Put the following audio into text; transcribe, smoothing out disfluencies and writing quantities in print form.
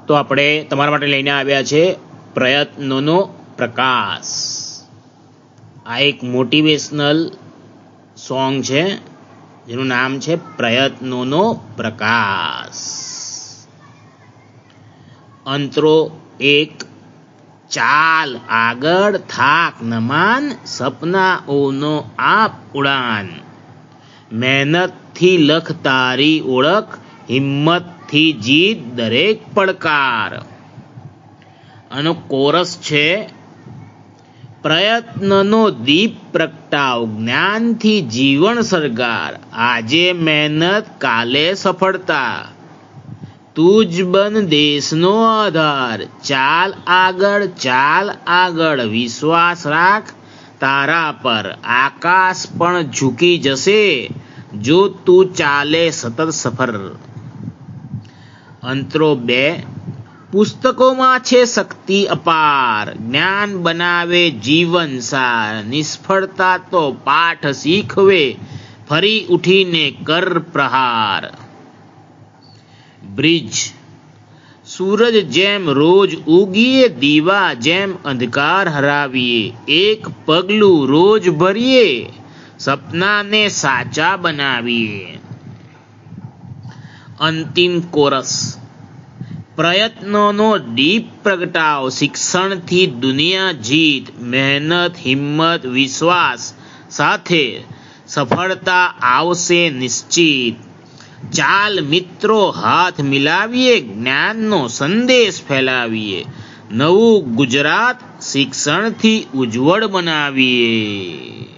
તો આપણે તમારા માટે લઈને આવ્યા છે પ્રયત્નોનો પ્રકાશ. આ એક મોટિવેશનલ સોંગ છે જેનું નામ છે પ્રયત્નોનો પ્રકાશ. અંતરો 1. ચાલ આગળ, થાક ન માન, સપનાઓનો આપ ઉડાન. મહેનતથી લખ તારી ઓળખ, હિંમતથી જીત દરેક પડકાર. આનો કોરસ છે: પ્રયત્નનો દીપ પ્રગટાવ, જ્ઞાનથી જીવન સળગાર. આજે મહેનત કાલે સફળતા, તું જ બન દેશનો આધાર. ચાલ આગળ, વિશ્વાસ રાખ તારા પર. આકાશ પણ ઝૂકી જશે જો તું ચાલે સતત સફર. અંતરો 2. પુસ્તકોમાં છે શક્તિ અપાર, જ્ઞાન બનાવે જીવન સાર. નિષ્ફળતા તો પાઠ શીખવે, ફરી ઉઠીને કર પ્રહાર. બ્રિજ. સૂરજ જેમ રોજ ઉગીએ, દીવા જેમ અંધકાર હરાવીએ. એક પગલું રોજ ભરીએ, સપનાને સાચા બનાવીએ. અંતિમ કોરસ. પ્રયત્નોનો દીપ પ્રગટાવ, શિક્ષણથી દુનિયા જીત. મહેનત, હિંમત, વિશ્વાસ સાથે સફળતા આવશે નિશ્ચિત. ચાલ મિત્રો હાથ મિલાવીએ, જ્ઞાનનો સંદેશ ફેલાવીએ. નવું ગુજરાત શિક્ષણથી ઉજ્જવળ બનાવીએ.